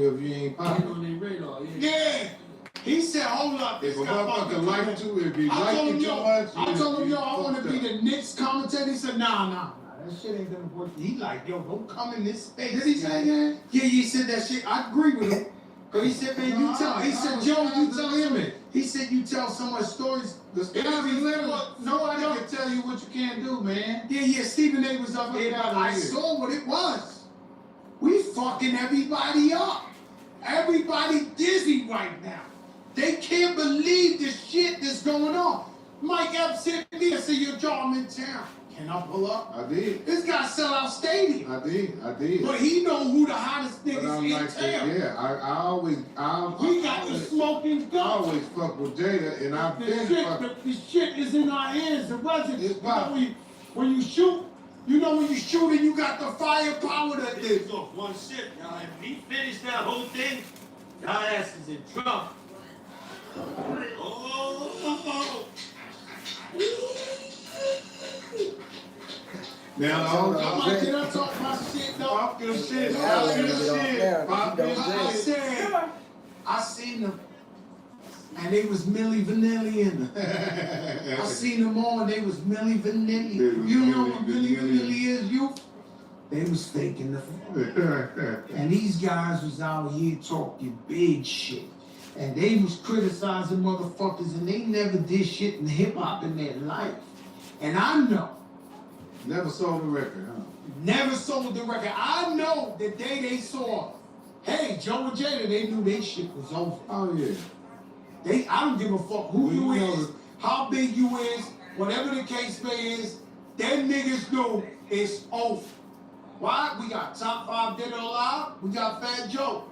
if you ain't popping. On their radar, yeah. He said, hold up. If a motherfucker like you, if you I like told you him, too much, I told him, yo, I want to fucked be up. the Knicks commentator. He said, nah, that shit ain't gonna work. He like, yo, don't come in this space. Did he say that? Yeah, he said that shit. I agree with him. Cause he said, man, you tell. He said, Joe, you tell him. He said, you tell so much stories. The stories is limited. Nobody can tell you what you can't do, man. Yeah, Stephen A was up there. I saw what it was. We fucking everybody up. Everybody dizzy right now. They can't believe the shit that's going on. Mike Epps said to me and said, yo, Joe, I'm in town. Can I pull up? I did. This guy sell out stadium. I did. But he know who the hottest niggas in like town. Yeah, I always, We got the smoking gun. I always fuck with Jada, and I've been fucking. The shit is in our hands. The residents. It's pop. When you shoot, you know when you shoot and you got the firepower that this is off one shit, y'all. If he finished that whole thing, y'all ass is in trouble. Oh. Now, can I talk my shit though? Pop your shit. I seen them, and they was Milli Vanilli. I seen them all, and they was Milli Vanilli. You know what Milli Vanilli is, you? They was faking the phone. And these guys was out here talking big shit. And they was criticizing motherfuckers, and they never did shit in hip-hop in their life. And I know. Never sold a record, huh? Never sold the record. I know the day they saw, hey, Joe and Jada, they knew their shit was over. Oh, yeah. I don't give a fuck who you is, how big you is, whatever the case may is, them niggas know it's over. Why? We got Top 5 Dead or Alive, we got Fat Joe.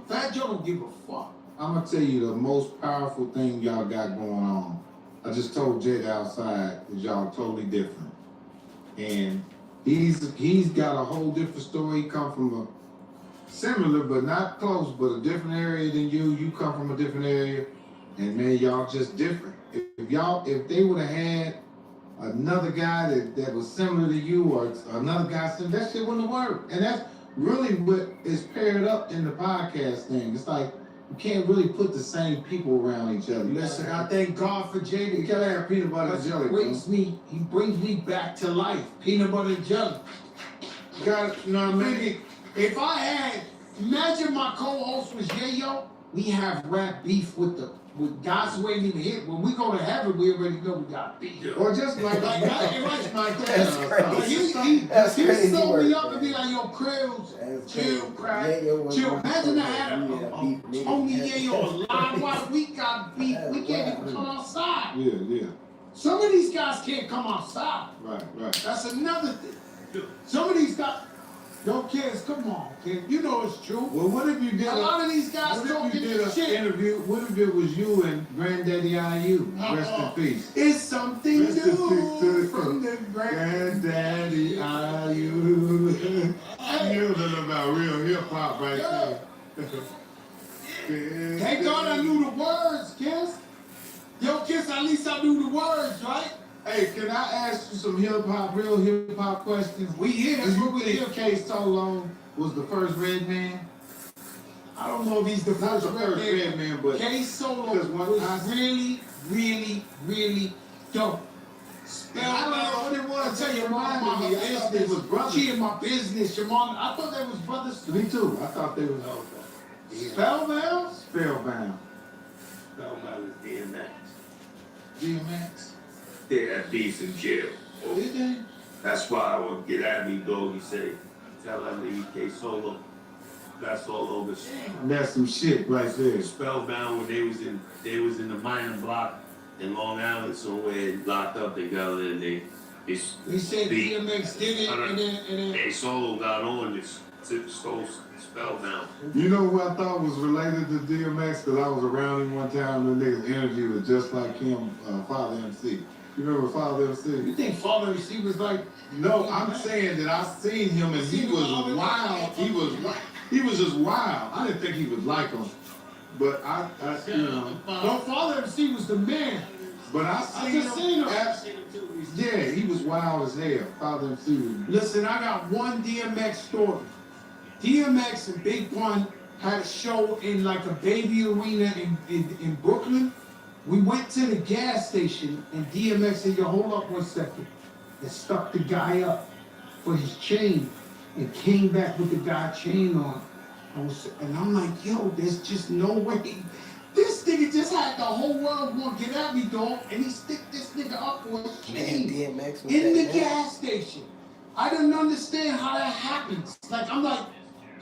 Fat Joe don't give a fuck. I'm gonna tell you the most powerful thing y'all got going on. I just told Jada outside is y'all totally different. And he's got a whole different story. He come from a similar but not close, but a different area than you. You come from a different area, and man, y'all just different. If they would have had another guy that was similar to you, or another guy similar, that shit wouldn't have worked. And that's really what is paired up in the podcast thing. It's like you can't really put the same people around each other. Listen, I thank God for Jada. You gotta have peanut butter and jelly. He brings me back to life. Peanut butter and jelly. You know what I mean? If I had, imagine my co-host was Yayo, we have rap beef with guys who ain't even hit. When we go to heaven, we already know we got beef. Or just like that's crazy. He sold me up and be like, yo, Krills, chill, crack, chill. Imagine I had a Tony Yayo alive while we got beef. We can't even come outside. Yeah. Some of these guys can't come outside. Right. That's another thing. Some of these guys, yo, kids, come on, kid. You know it's true. Well, what if you did a lot of these guys what if you did this an shit. interview? What if it was you and Granddaddy IU? Rest in peace. It's something Rest in peace new from the Granddaddy IU. I knew nothing about real hip hop right there. Thank God I knew the words, Kiss. Yo, Kiss, at least I knew the words, right? Hey, can I ask you some real hip hop questions? We here. That's what we think K Solo was the first red man? I don't know if he's the first red man, but K Solo was really dope. I don't know what it was. I tell you, reminded me. I thought they was brothers. She in my business, your mom. I thought they was brothers too. Me too. I thought they was. Spellbound? Spellbound. Spellbound is DMX. DMX? They're at peace in jail. Did they? That's why I want to get at me, dog. He said, tell that nigga K Solo. That's all over. That's some shit right there. Spellbound when they was in the minor block in Long Island somewhere, locked up together, and they said DMX did it, and then K Solo got on this Spellbound. You know who I thought was related to DMX? Because I was around him one time and the nigga's energy was just like him, Father MC. You remember Father MC? You think Father MC was like? No, I'm saying that I seen him and he was wild. He was just wild. I didn't think he was like him, but I you know. No, Father MC was the man. But I seen him. Yeah, he was wild as hell. Father MC was. Listen, I got one DMX story. DMX and Big Pun had a show in like a baby arena in Brooklyn. We went to the gas station and DMX said, yo, hold up 1 second. And stuck the guy up for his chain and came back with the guy's chain on. And I'm like, yo, there's just no way. This nigga just had the whole world want to get at me, dog, and he stick this nigga up for his chain DMX was in the that gas station. I didn't understand how that happens. Like, I'm like,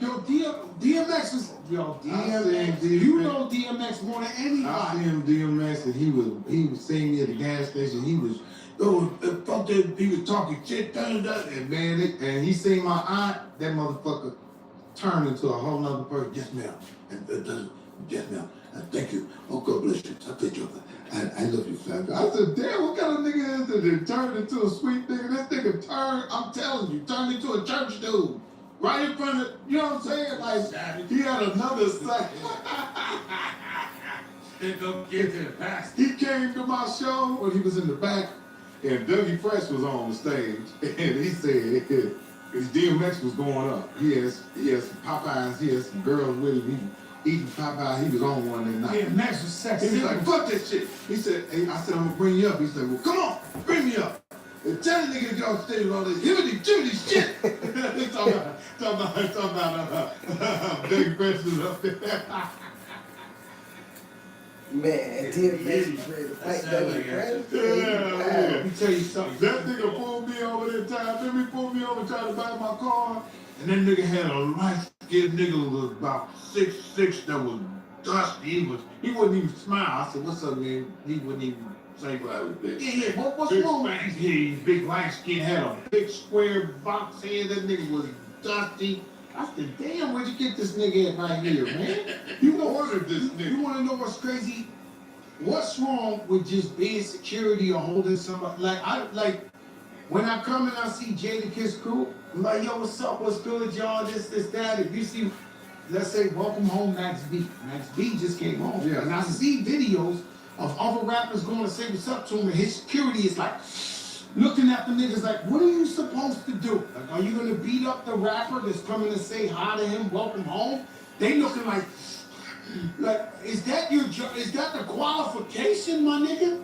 yo, DMX was, yo, DMX, you know DMX more than anybody. I see him DMX and he was seeing me at the gas station. He was, fuck that, he was talking shit, and man, and he seen my aunt, that motherfucker turned into a whole nother person. Yes, ma'am. Yes, ma'am. Thank you. Oh, God bless you. I thank you. I love you, fam. I said, damn, what kind of nigga is this that turned into a sweet nigga? This nigga turned, I'm telling you, turned into a church dude. Right in front of, you know what I'm saying? Like, he had another side. He came to my show when he was in the back, and Dougie Fresh was on the stage, and he said, his DMX was going up. He has Popeyes, he has some girls with him. He eating Popeye, he was on one that night. DMX was sexy. He was like, fuck that shit. He said, hey, I said, I'm gonna bring you up. He said, well, come on, bring me up. And tell the nigga to get on stage with all this hibbity-jibbity shit. He's talking about Dougie Fresh was up there. Man, DMX was ready to fight Dougie Fresh. Yeah. Let me tell you something. That nigga pulled me over that time. Then he pulled me over trying to buy my car. And that nigga had a light-skinned nigga who was about 6'6" that was dusty. He wouldn't even smile. I said, what's up, man? He wouldn't even say what I was there. Yeah, what's wrong with him? He's big light skin, had a big square box head. That nigga was dusty. I said, damn, where'd you get this nigga at right here, man? You ordered this nigga. You want to know what's crazy? What's wrong with just being security or holding somebody? Like, when I come and I see Jadakiss crew, I'm like, yo, what's up? What's good, y'all? This, that. If you see, let's say, welcome home, Max B. Max B just came home. Yeah. And I see videos of other rappers going to say what's up to him, and his security is like, looking at the niggas like, what are you supposed to do? Like, are you gonna beat up the rapper that's coming to say hi to him, welcome home? They looking like, is that your job? Is that the qualification, my nigga?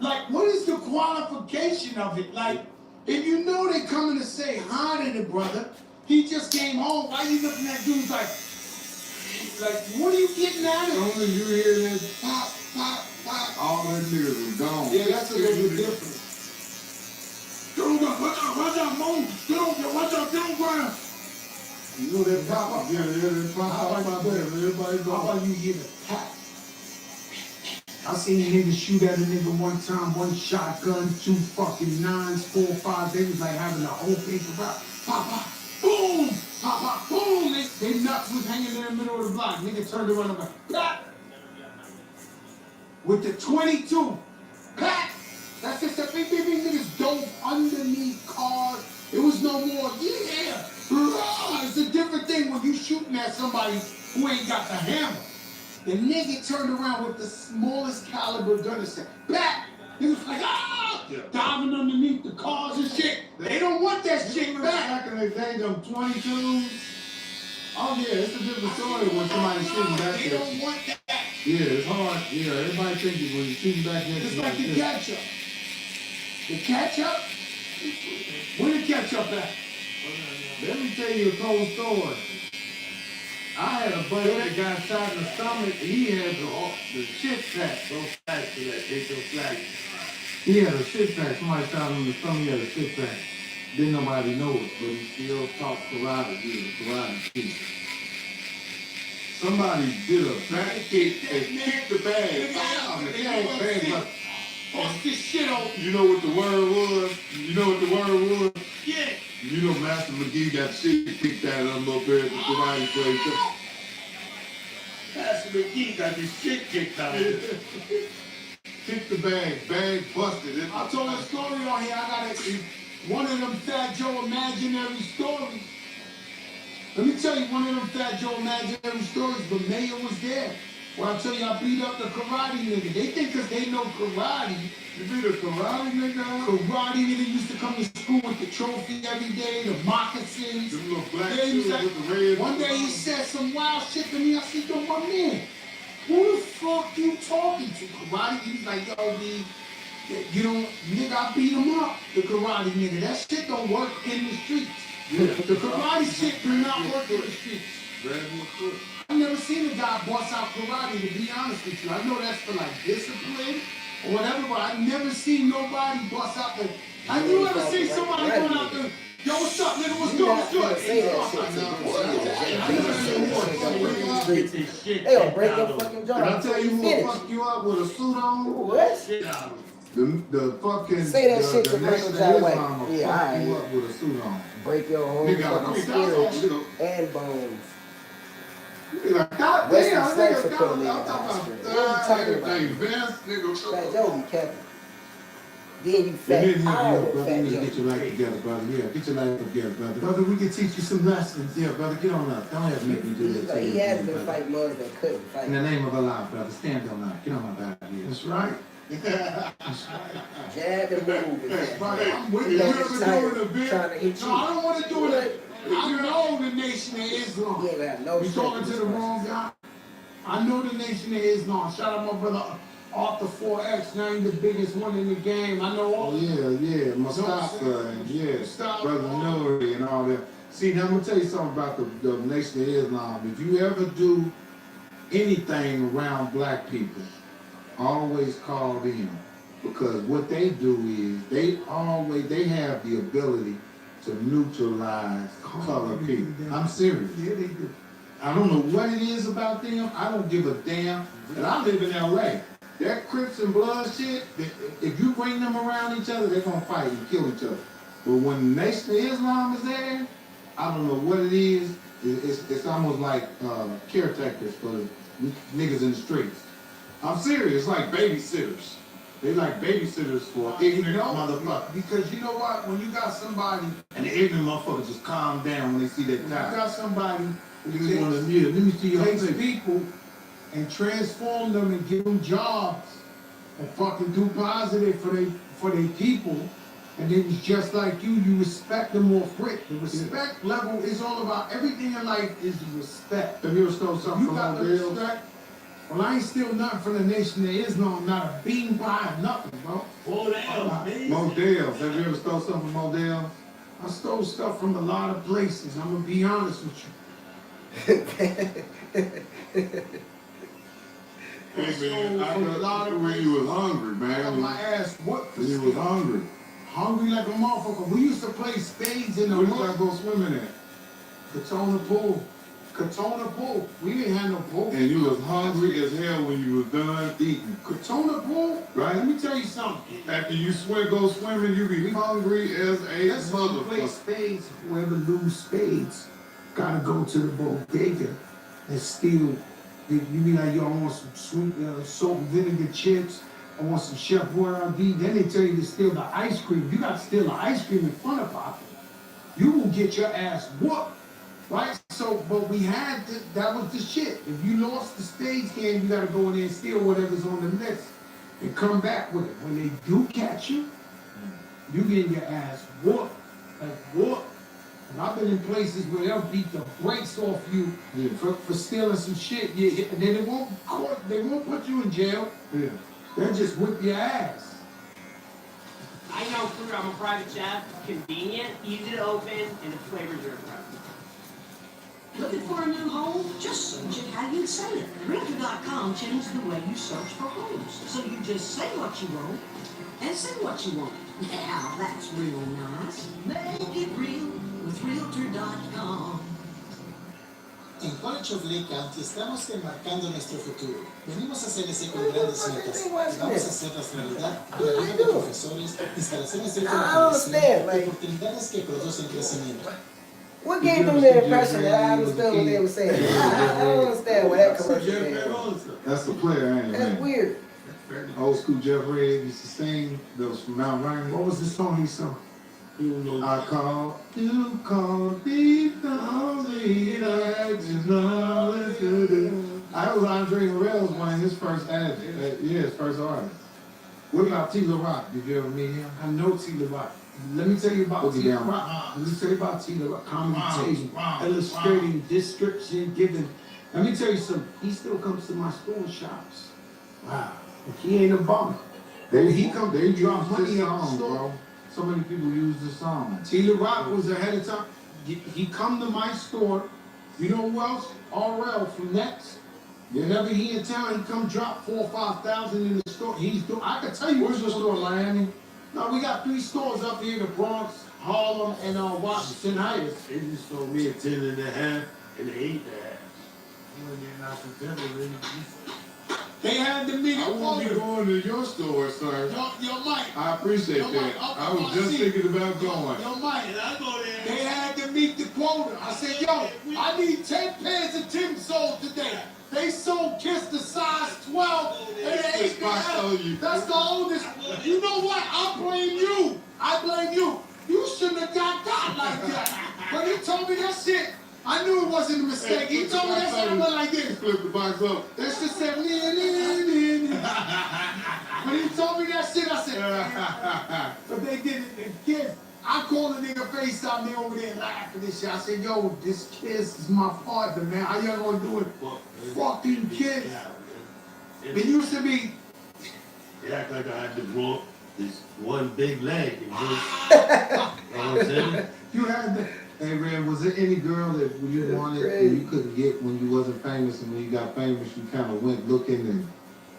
Like, what is the qualification of it? Like, if you know they coming to say hi to the brother, he just came home, why you looking at dudes like, what are you getting at it? As soon as you hear that pop, pop, pop, all that niggas was gone. Yeah, that's a little bit different. Watch out, Mo. Watch out, get on ground. You know that pop up? Yeah, that pop up out there. Everybody go. How about you get a tap? I seen a nigga shoot at a nigga one time, one shotgun, 2 fucking 9s, 4, 5. They was like having a whole paper route. Pop, pop, boom! Pop, pop, boom! They nuts was hanging in the middle of the block. Nigga turned around and went, pat! With the 22, pat! That's just a big niggas dove underneath cars. It was no more, yeah! It's a different thing when you shooting at somebody who ain't got the hammer. The nigga turned around with the smallest caliber gun and said, back! He was like, ah! Yeah. Diving underneath the cars and shit. They don't want that shit back. Back in the day, them 22s. Oh yeah, it's a different story when somebody's shooting back They at you. don't want that. Yeah, it's hard. Yeah, everybody thinks when you're shooting back at you. It's like the ketchup. The ketchup? Where the ketchup at? Let me tell you a cold story. I had a buddy that got shot in the stomach. He had the shit sack. Those sacks for that. They so slack. He had a shit sack. Somebody shot him in the stomach. He had a shit sack. Didn't nobody know it, but he still taught karate. He was a karate teacher. Somebody did a back kick and kicked the bag. Wow, the bag like, Bust this shit open. you know what the word was? You know what the word was? Yeah. You know Master McGee got shit kicked out of him up there at the karate place. Pastor McGee got his shit kicked out of him. Kick the bag busted. I told a story on here. I got one of them Fat Joe imaginary stories. Let me tell you one of them Fat Joe imaginary stories, but Mayor was there. Well, I tell you, I beat up the karate nigga. They think because they know karate. You be the karate nigga? Karate nigga used to come to school with the trophy every day, the moccasins. Them little black Yeah, he was shoes like, with the red. one day he said some wild shit to me. I said, yo, my man, who the fuck you talking to? Karate? He was like, yo, B, you don't, nigga, I beat him up. The karate nigga. That shit don't work in the streets. Yeah. The karate shit do not work in the streets. Grab your foot. I've never seen a guy bust out karate, to be honest with you. I know that's for like discipline or whatever, but I've never seen nobody bust out the. Have you ever seen somebody going out there, yo, what's up, nigga, what's good, what's good? Say that shit to they gonna break your fucking jaw. Did I tell you who will fuck you up with a suit on? What? The fucking. Say that shit to Brako Islam White. will Yeah, fuck you alright. up with a suit on. Break your whole Nigga, fucking I'm skin and bones. You be like, God Western damn, snipes nigga, are putting me in I'm the talking hospital. about What are you talking about? everything, Vince, nigga. Fat Joe be capping. Then you And fat then, out yeah, with brother, Fat you need to get Joe. your life together, brother. Yeah, get your life together, brother. Brother, we can teach you some lessons. Yeah, brother, get on up. Don't have to make me do that. Like, he has been fighting mugs that couldn't fight. In the name of Allah, brother, stand on up. Get on my back here. That's right. Jab and move. That's right. I'm with He you. left Ever his doing title a bit? trying to hit No, you. I don't want to do it. I know the Nation of Islam. He ain't got no You talking to strength the in his wrong guy? I know the Nation of Islam. Shout out my brother Arthur 4X, now he's the biggest one in the game. I know all. Oh, yeah, Mustafa, and yeah, Mustafa. Brother Nuri and all that. See, now I'm gonna tell you something about the Nation of Islam. If you ever do anything around black people, always call them. Because what they do is they have the ability to neutralize color people. I'm serious. Yeah, they do. I don't know what it is about them. I don't give a damn. And I live in LA. That Crips and Blood shit, if you bring them around each other, they're gonna fight and kill each other. But when the Nation of Islam is there, I don't know what it is. It's almost like caretakers for the niggas in the streets. I'm serious. It's like babysitters. They like babysitters for ignorant motherfuckers. Because you know what? When you got somebody, And the ignorant motherfuckers just calm down when they see that you time. got somebody You who just want to let me see your takes face. people and transform them and give them jobs and fucking do positive for they people, and then it's just like you respect them off rip. The respect level is all about everything in life is respect. Have you ever stole something You from got the Odell? respect. Well, I ain't steal nothing from the Nation of Islam, not a bean pie, nothing, bro. Models. Have you ever stole something from Models? I stole stuff from a lot of places. I'm gonna be honest with you. Hey man, I From a lot thought of when you was hungry, I got my man. ass whooped for When you was stealing. hungry. Hungry like a motherfucker. We used to play spades in the Where you mud. gotta go swimming at? Katona Pool. Katona Pool. We didn't have no pool. And you was hungry as hell when you was done eating. Katona Pool? Right? Let me tell you something. After you go swimming, you be hungry as a Let's play motherfucker. spades. Whoever lose spades gotta go to the bodega and steal. You be like, yo, I want some sweet salt and vinegar chips. I want some Chef Boyardee. Then they tell you to steal the ice cream. You got to steal the ice cream in front of Papa. You will get your ass whooped, right? So, but we had that was the shit. If you lost the spades game, you got to go in there and steal whatever's on the list and come back with it. When they do catch you, you getting your ass whooped, like whooped. And I've been in places where they'll beat the brakes off you for stealing some shit. Yeah, and then they won't put you in jail. Yeah. They'll just whip your ass. I know food, I'm a private chef, convenient, easy to open, and the flavors are incredible. Looking for a new home? Just search it how you'd say it. Realtor.com changed the way you search for homes. So you just say what you want and say what you want. Now that's real nice. Make it real with Realtor.com. En College of Lake County estamos enmarcando nuestro futuro. Venimos a hacerles eco de grandes metas y vamos a hacerlas realidad con la ayuda de profesores, instalaciones de I understand, like- oportunidades que producen crecimiento. What gave them the impression that I understood what they were saying? I don't understand where that commercial came from. That's the player, ain't it, That's man? weird. Old school Jeff Red used to sing those from Mount Vernon. What was the song he sung? I call, you call, deep down, I just know what to do. I was Andre Morell's his first artist. Yeah, his first artist. What about T. La Rock? Did you ever meet him? I know T. La Rock. Let me tell you about Look T. La down. Rock. Let me tell you about T. La Rock. Commentating, illustrating, description, giving. Let me tell you something. He still comes to my store and shops. Wow. He ain't a bum. They use drop this money in the song, store. bro. So many people use this song. T. La Rock was ahead of time. He come to my store. You know who else? RL from Next. Whenever he in town, he come drop 4,000 or 5,000 in the store. He's doing. I can tell you Where's your store, Miami? No, we got 3 stores up here in the Bronx, Harlem, and Washington Heights. They just told me a 10.5 and an 8.5. They had the meeting. I won't be going to your store, sir. Yo, Mike. I appreciate Yo, that. Mike, I was just thinking about going. Yo, Mike. And I go there. They had to meet the quota. I said, yo, I need 10 pairs of Tim sold today. They sold Kiss the size 12 and an 8.5. That's the oldest. You know what? I blame you. I blame you. You shouldn't have got like that. But he told me that shit. I knew it wasn't a mistake. He told me that shit. I went like this. Flip the box up. That shit said, When he told me that shit, I said, but they did it again. I called a nigga FaceTime me over there laughing this shit. I said, yo, this Kiss is my partner, man. How y'all gonna do it? Fucking Kiss. It used to be. They act like I had to grow this one big leg. And just, you know what I'm saying? You had the. Hey, Red, was there any girl that you wanted and you couldn't get when you wasn't famous, and when you got famous, you kind of went looking, and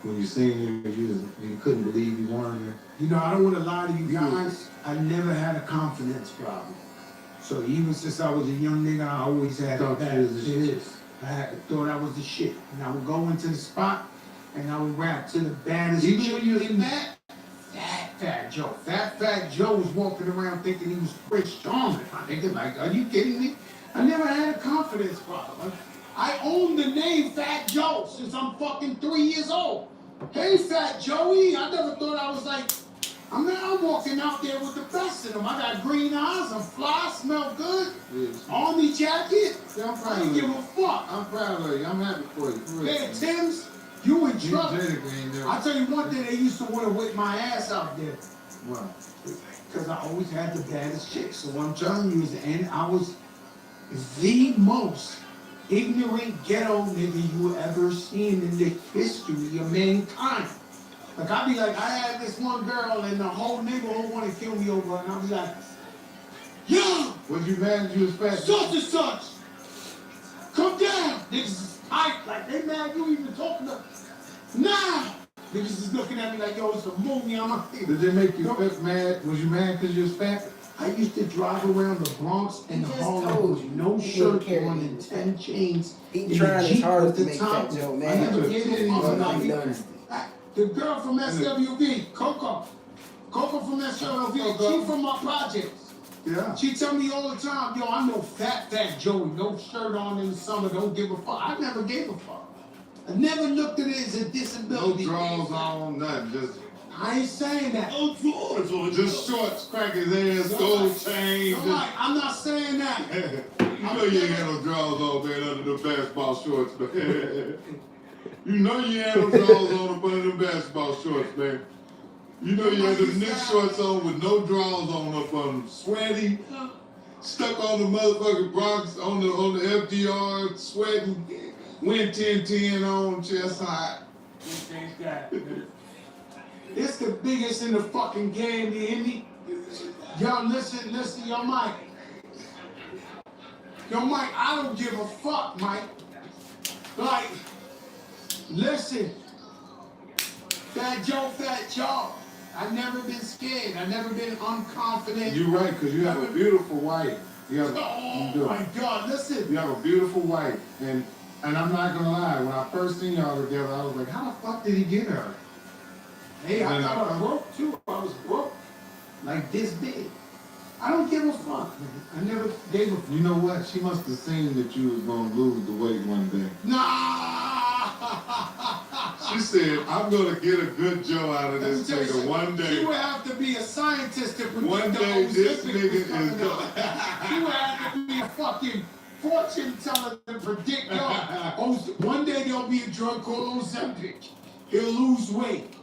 when you seen her, you couldn't believe you weren't her? You know, I don't want to lie to you guys. I never had a confidence problem. So even since I was a young nigga, I always had Thought that. you was the shit. Thought I was the shit. And I would go into the spot and I would rap to the baddest. Even chick when you was in fat? Fat Joe. Fat Joe was walking around thinking he was Prince Charming. I thinking like, are you kidding me? I never had a confidence problem. I own the name Fat Joe since I'm fucking 3 years old. Hey, Fat Joey. I never thought I was like, I'm walking out there with the best of them. I got green eyes, I'm fly, smell good, army jacket. Yeah, I'm I proud don't of give you. a fuck. I'm proud of you. I'm happy for you. For real. Man, Tim's, you in trouble. I I tell you one thing, they used to want to whip my ass out there. Wow. Because I always had the baddest chicks. So what I'm telling you is, and I was the most ignorant ghetto nigga you ever seen in the history of mankind. Like, I'd be like, I had this one girl and the whole neighborhood wanted to kill me over her, and I'd be like, yo, Was you mad that you was fat? such and such, come down. Niggas is tight, like, they mad you even talking to, nah. Niggas is looking at me like, yo, it's a movie, I'm up here. Did they make you mad? Was you mad because you was fat? I used to drive around the Bronx and He just Harlem told with you no he shirt didn't care on that he and was 10 chains. He in the trying his Jeep hardest with to the make top Fat Joe down. mad. I never gave He a fuck wasn't about like it. done. The girl from SWV, Coco from SWV, she from my projects. Yeah. She tell me all the time, yo, I know Fat Joey, no shirt on in the summer, don't give a fuck. I never gave a fuck. I never looked at it as a No disability. drawers on, nothing. Just I ain't saying that. Oh, George, or just shorts, crack his ass, gold chain. I'm like, I'm not saying that. You know you ain't got no drawers on, man, under the basketball shorts, man. You know you ain't no drawers on up under the basketball shorts, man. You know you had the Knicks shorts on with no drawers on up on them. Sweaty, stuck on the motherfucking Bronx, on the FDR, sweating, win 10-10 on, chest hot. It's the biggest in the fucking game, you hear me? Yo, listen, yo, Mike. Yo, Mike, I don't give a fuck, Mike. Like, listen. Fat Joe. I've never been scared. I've never been unconfident. You right, because you have a beautiful wife. You have, Oh, you do. my God, listen. You have a beautiful wife. And I'm not going to lie, when I first seen y'all together, I was like, how the fuck did he get her? Hey, I And thought I was broke, too. I was broke. Like this big. I don't give a fuck, man. I never gave a fuck. You know what? She must have seen that you was going to lose the weight one day. Nah! She said, I'm going to get a good Joe out of this nigga one She day. would have to be a scientist to predict One the day this Ozempic nigga was is coming going out. She would have to be a fucking fortune teller to predict, yo. One day the there'll be a drug called Ozempic. He'll lose weight.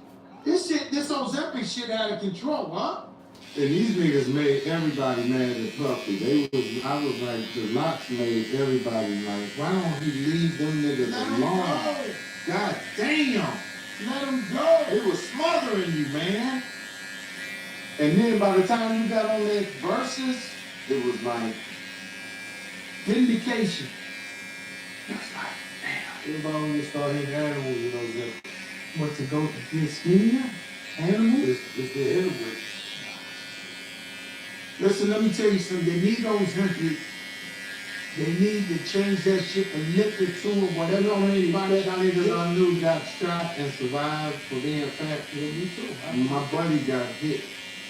This Ozempic shit out of control, huh? And these niggas made everybody mad at Puffy. I was like, the Locks made everybody like, why don't he leave them niggas Let him alone? go. God damn. Let him go. It was smothering you, man. And then by the time you got on that verses, it was like Vindication. That's like, damn. Everybody only start hitting animals, you know, that what to go to be skinnier? Animals? it's the edible. Listen, let me tell you something. They need those Ozempic. They need to change that shit from liquid to whatever. On anybody that niggas I knew got shot and survived for being fat. Yeah, me too. My buddy got hit.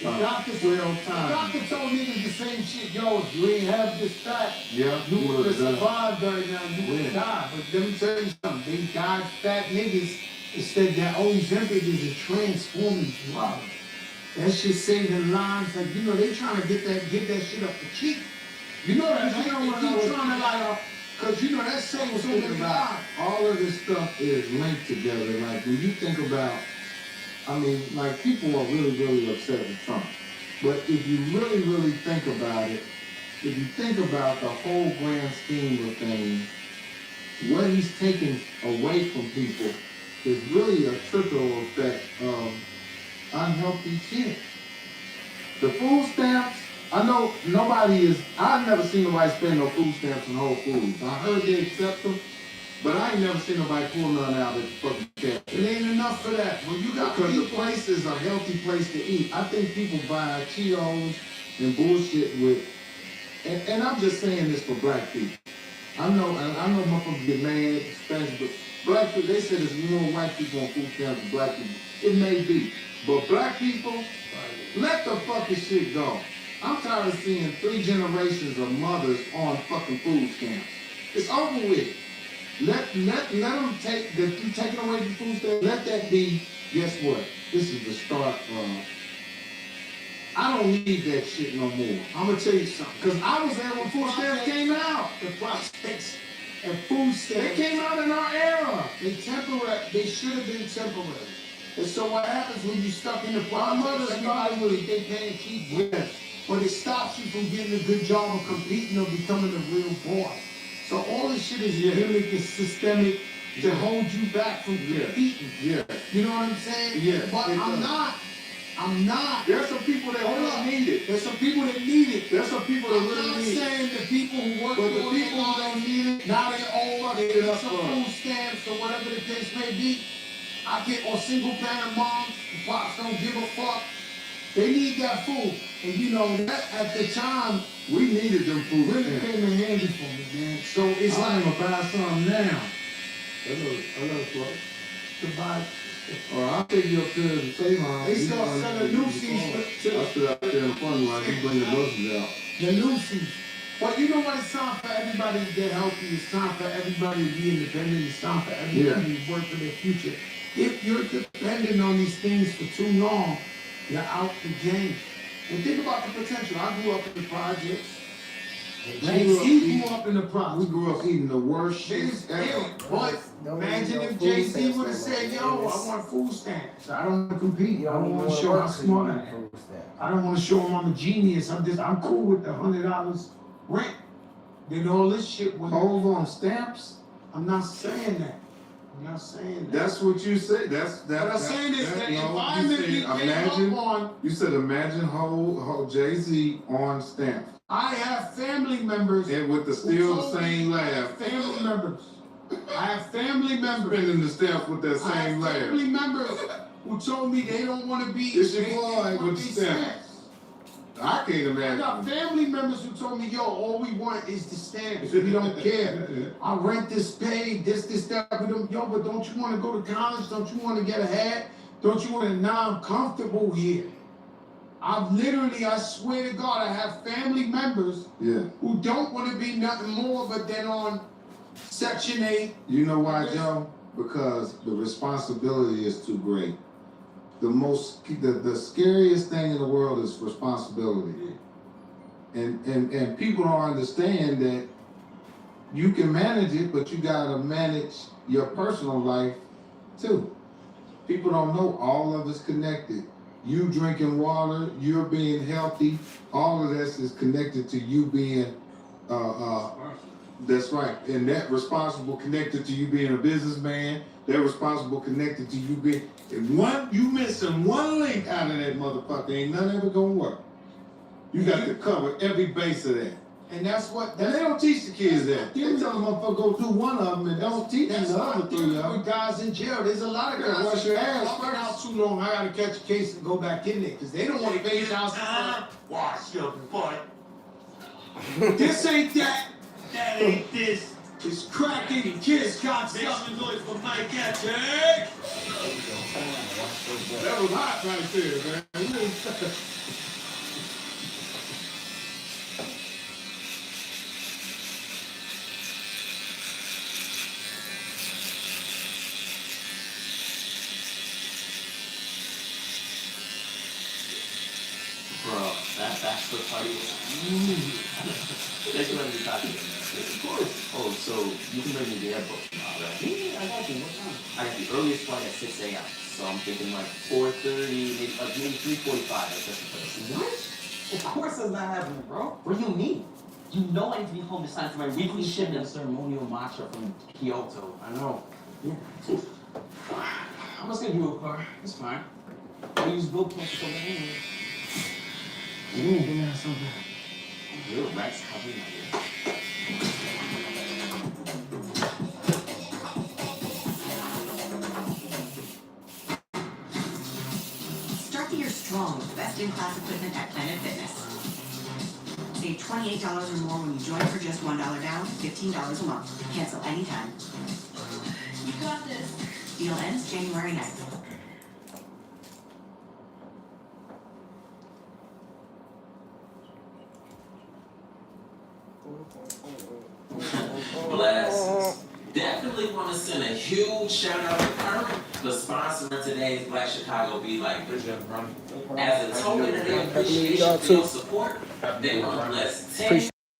The doctor 12 times. The doctor told niggas the same shit. Yo, if you ain't have this fat, Yeah, you would have done. survived right now. You would have died. But let me tell you something. They died fat niggas. Instead, that Ozempic is a transforming drug. That shit saving lives. Like, you know, they trying to get that shit up the cheek. You know that they don't want to keep trying to like, cause you know that same so many lives. All of this stuff is linked together. Like when you think about, I mean, like people are really, really upset with Trump. But if you really, really think about it, if you think about the whole grand scheme of things, what he's taking away from people is really a trickle effect of unhealthy shit. The food stamps, I know I've never seen nobody spend no food stamps in Whole Foods. I heard they accept them, but I ain't never seen nobody pull none out at the fucking cafe. It ain't enough for that. When you got Because the people, place is a healthy place to eat. I think people buy Cheetos and bullshit with, and I'm just saying this for black people. I know motherfuckers get mad, Spanish, but black people, they say there's more white people on food stamps than black people. It may be. But black people, let the fucking shit go. I'm tired of seeing 3 generations of mothers on fucking food stamps. It's over with. Let them take, you taking away the food stamps, let that be, guess what? This is the start of, I don't need that shit no more. I'm gonna tell you something. Because I was there when food stamps came out. The projects and food stamps. They came out in our era. They temporary. They should have been temporary. And so what happens when you stuck in the projects? Everybody they paying cheap rent, but it stops you from getting a good job of competing or becoming a real boss. So all this shit is gimmick, is systemic to hold you back from competing. Yeah. You know what I'm saying? Yeah. But I'm not. There's some people that really need it. There's some people that need it. There's some people that I'm really not need it. saying the people who work But the for people who don't need it, now they're old, they get get up some for food stamps or whatever the case may be. I get or single parent moms, who pops don't give a fuck. They need that food. And you know, that at the time we needed them food really stamps. came in handy for me, man. So it's I'm like gonna buy some now. I to buy. Or I'll take you up to the Savon. They start selling Lucy's I'll sit out there in front while you bring the groceries out. The Lucy's. But you know what? It's time for everybody to get healthy. It's time for everybody to be independent. It's time for everybody to work for their future. If you're dependent on these things for too long, you're out the game. And think about the potential. I grew up in the projects. He grew up in the projects. We grew up eating the worst shit ever. But imagine if Jay-Z would have said, yo, I want food stamps. I don't want to compete. I don't want to show how smart I am. I don't want to show him I'm a genius. I'm cool with the $100 rent. Then all this shit was Over on stamps? I'm not saying that. I'm not saying that. That's what you said. What I'm saying is that environment you came up on. You said imagine whole Jay-Z on stamps. I have family members. And with the still the same laugh. Family members. I have family members. Spending the stamps with that same I have family laugh. members who told me they don't want to be. It's your they boy want with these the stamps. stamps. I can't I imagine. got family members who told me, yo, all we want is the stamps. We don't care. I rent this, pay, this, that. We don't, yo, but don't you want to go to college? Don't you want to get ahead? Don't you want to, now I'm comfortable here. I swear to God, I have family members who don't want to be nothing more but than on Section 8. You know why, Joe? Because the responsibility is too great. The scariest thing in the world is responsibility. And people don't understand that you can manage it, but you gotta manage your personal life too. People don't know all of it's connected. You drinking water, you're being healthy, all of this is connected to you being that's right. And that responsible connected to you being a businessman, that responsible connected to you being you missing one link out of that motherfucker, ain't none ever gonna work. You got to cover every base of that. And that's what And they don't teach the kids that. They tell the motherfucker go do one of them and don't teach them that's the what other three of them. with guys in jail. There's a lot of Yeah, guys wash your ass walking first. out too long. I gotta catch a case and go back in there because they don't want to face out. Wash your butt. This ain't that. That ain't this. It's cracking. Kids got Make stuff. some noise for Mike Catcher. That was hot right there, man. Bro, that bachelor party was. That's what I'm talking about. Of course. Oh, so you can bring me the airboat tomorrow, right? Yeah, I got you. What time? I got the earliest flight at 6 a.m. So I'm thinking like 4:30, maybe 3:45 at just the place. What? Of course that's not happening, bro. What do you mean? You know I need to be home to sign for my weekly shipment of ceremonial matcha from Kyoto. I know. Yeah. I'm just gonna do a car. It's fine. I use Bill points over anyway. Give me something. Real Rex covering my ear. Start the year strong with best-in-class equipment at Planet Fitness. Save $28 or more when you join for just $1 down, $15 a month. Cancel anytime. You got this. Deal ends January 9th. Blessings. Definitely want to send a huge shout out to Kirk for sponsoring today's Black Chicago Be Like. As a token of their appreciation for your support, they want to bless 10